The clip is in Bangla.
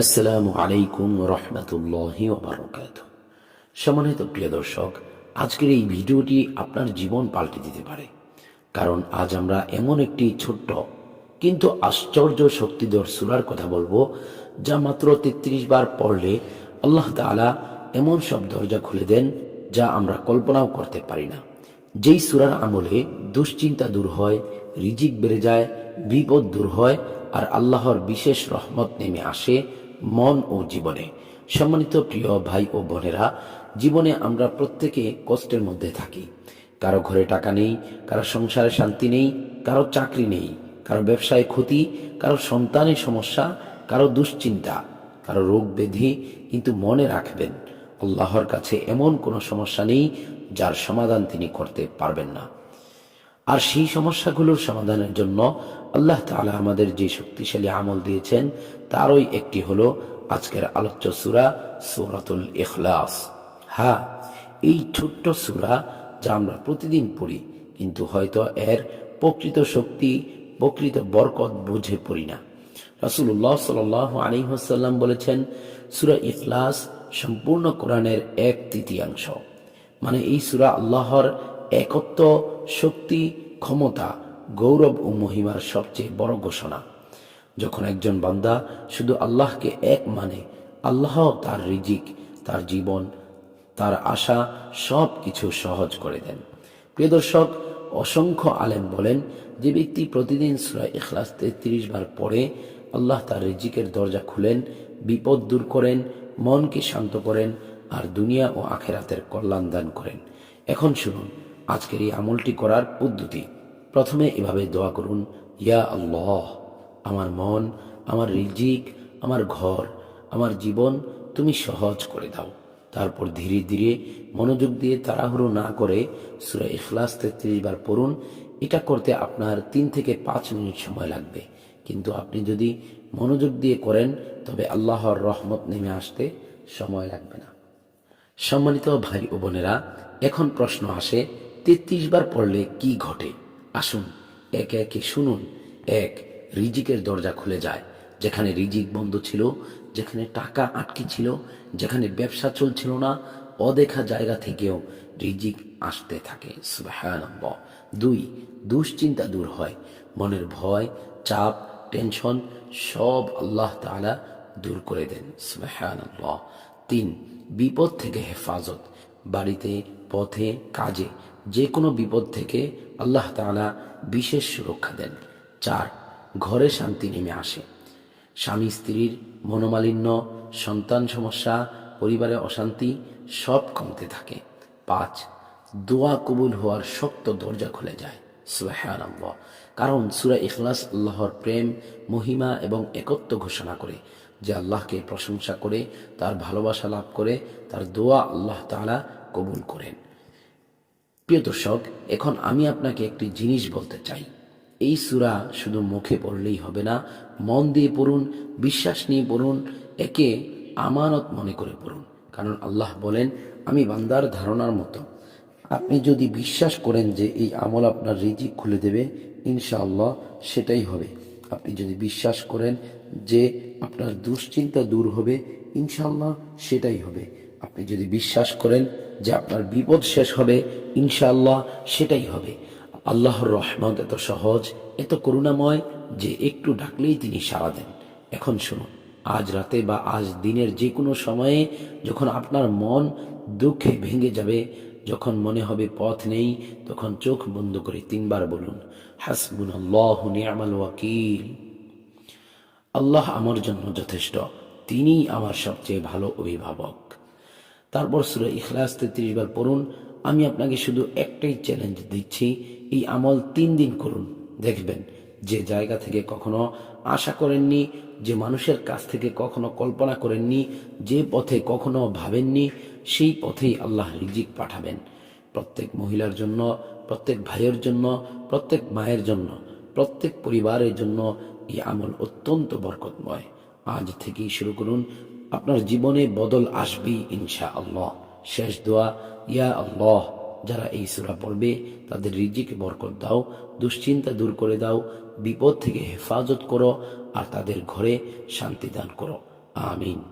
আসসালামু আলাইকুম রহমতুল্লাহি ওয়া বারাকাতুহু। সম্মানিত প্রিয় দর্শক, আজকের এই ভিডিওটি আপনার জীবন পাল্টে দিতে পারে, কারণ আজ আমরা এমন একটি ছোট্ট কিন্তু আশ্চর্য শক্তিধর সূরার কথা বলবো, যা মাত্র 33 বার পড়লে আল্লাহ তাআলা এমন সব দরজা খুলে দেন যা আমরা কল্পনাও করতে পারি না। যেই সূরার আমলে দুশ্চিন্তা দূর হয়, রিজিক বেড়ে যায়, বিপদ দূর হয়, আর আল্লাহর বিশেষ রহমত নেমে আসে মন ও জীবনে। সম্মানিত প্রিয় ভাই ও বোনেরা, জীবনে আমরা প্রত্যেকে কষ্টের মধ্যে থাকি। কারো ঘরে টাকা নেই, কারো সংসারে শান্তি নেই, কারো চাকরি নেই, কারো ব্যবসায় ক্ষতি, কারো সন্তানের সমস্যা, কারো দুশ্চিন্তা, কারো রোগ ব্যাধি। কিন্তু মনে রাখবেন, আল্লাহর কাছে এমন কোনো সমস্যা নেই যার সমাধান তিনি করতে পারবেন না। আর সেই সমস্যাগুলোর সমাধানের জন্য আল্লাহ তাআলা আমাদের যে শক্তিশালী আমল দিয়েছেন, তারই একটি হলো আজকের আলোচ্য সূরা সূরাতুল ইখলাস। হ্যাঁ, এই ছোট্ট সূরা যা আমরা প্রতিদিন পড়ি, কিন্তু হয়তো এর প্রকৃত শক্তি, প্রকৃত বরকত বুঝে পড়ি না। রাসূলুল্লাহ সাল্লাল্লাহু আলাইহি ওয়াসাল্লাম বলেছেন, সূরা ইখলাস সম্পূর্ণ কোরআনের 1/3। মানে এই সূরা আল্লাহর একত্ব, শক্তি, ক্ষমতা, গৌরব ও মহিমার সবচেয়ে বড় ঘোষণা। যখন একজন বান্দা শুধু আল্লাহকে এক মানে, আল্লাহ তার রিজিক, তার জীবন, তার আশা সব কিছু সহজ করে দেন। প্রিয় দর্শক, অসংখ্য আলেম বলেন, যে ব্যক্তি প্রতিদিন সূরা ইখলাস 33 বার পড়ে, আল্লাহ তার রিজিকের দরজা খুলেন, বিপদ দূর করেন, মনকে শান্ত করেন, আর দুনিয়া ও আখেরাতের কল্যাণ দান করেন। এখন শুনুন আজকের এই আমলটি করার পদ্ধতি। প্রথমে এভাবে দোয়া করুন, ইয়া আল্লাহ, আমার মন, আমার রিজিক, আমার ঘর, আমার জীবন তুমি সহজ করে দাও। তারপর ধীরে ধীরে মনোযোগ দিয়ে, তাড়াহুড়ো না করে সূরা ইখলাস 33 বার পড়ুন। এটা করতে আপনার 3 থেকে 5 মিনিট সময় লাগবে, কিন্তু আপনি যদি মনোযোগ দিয়ে করেন তবে আল্লাহর রহমত নেমে আসতে সময় লাগবে না। সম্মানিত ভাই ও বোনেরা, এখন প্রশ্ন আসে, 33 বার পড়লে কি ঘটে? আসুন একে একে শুনুন। 1. রিজিকের দরজা খুলে যায়। যেখানে রিজিক বন্ধ ছিল, যেখানে টাকা আটকে ছিল, যেখানে ব্যবসা চলছিল না, অদেখা জায়গা থেকেও রিজিক আসতে থাকে। সুবহানাল্লাহ। 2. দুশ্চিন্তা দূর হয়। মনের ভয়, চাপ, টেনশন সব আল্লাহ তাআলা দূর করে দেন। সুবহানাল্লাহ। 3. বিপদ থেকে হেফাজত। বাড়িতে, পথে, কাজে যে কোনো বিপদ থেকে আল্লাহ তাআলা বিশেষ সুরক্ষা দেন। 4. ঘরে শান্তি নেমে আসে। স্বামী স্ত্রীর মনোমালিন্য, সন্তান সমস্যা, পরিবারে অশান্তি সব কমতে থাকে। 5. দোয়া কবুল হওয়ার শক্ত দরজা খুলে যায়। সুবহানাল্লাহ। কারণ সূরা ইখলাস আল্লাহর প্রেম, মহিমা এবং একত্ব ঘোষণা করে। যে আল্লাহকে প্রশংসা করে, তার ভালোবাসা লাভ করে, তার দোয়া আল্লাহ তাআলা কবুল করেন। প্রিয় দর্শক, এখন আমি আপনাকে একটি জিনিস বলতে চাই। এই সূরা শুধু মুখে পড়লেই হবে না, মন দিয়ে পড়ুন, বিশ্বাস নিয়ে পড়ুন, একে আমানত মনে করে পড়ুন। কারণ আল্লাহ বলেন, আমি বান্দার ধারণার মতো। আপনি যদি বিশ্বাস করেন যে এই আমল আপনার রিজিক খুলে দেবে, ইনশাআল্লাহ সেটাই হবে। আপনি যদি বিশ্বাস করেন যে আপনার দুশ্চিন্তা দূর হবে, ইনশাআল্লাহ সেটাই হবে। আপনি যদি বিশ্বাস করেন যে আপনার বিপদ শেষ হবে, ইনশাআল্লাহ সেটাই হবে। আল্লাহর রহমত এত সহজ, এত করুণাময় যে একটু ডাকলেই তিনি সাড়া দেন। এখন শুনুন, আজ রাতে বা আজ দিনের যে কোনো সময়ে যখন আপনার মন দুঃখে ভেঙে যাবে, যখন মনে হবে পথ নেই, তখন চোখ বন্ধ করে 3 বার বলুন, হাসবুনাল্লাহু নি'মাল ওয়াকিল। আল্লাহ আমার জন্য যথেষ্ট, তিনিই আমার সবচেয়ে ভালো অভিভাবক। তারপর সূরা ইখলাস 33 বার পড়ুন। আমি আপনাকে শুধু একটাই চ্যালেঞ্জ দিচ্ছি, এই আমল 3 দিন করুন। দেখবেন যে জায়গা থেকে কখনো আশা করেননি, যে মানুষের কাছ থেকে কখনো কল্পনা করেননি, যে পথে কখনো ভাবেননি, সেই পথেই আল্লাহ রিজিক পাঠাবেন। প্রত্যেক মহিলার জন্য, প্রত্যেক ভাইয়ের জন্য, প্রত্যেক মায়ের জন্য, প্রত্যেক পরিবারের জন্য এই আমল অত্যন্ত বরকতময়। আজ থেকেই শুরু করুন, আপনার জীবনে বদল আসবেই ইনশাআল্লাহ। শেষ দোয়া, ইয়া আল্লাহ, যারা এই সূরা পড়বে তাদের রিজিকে বরকত দাও, দুশ্চিন্তা দূর করে দাও, বিপদ থেকে হেফাজত করো, আর তাদের ঘরে শান্তি দান করো। আমিন।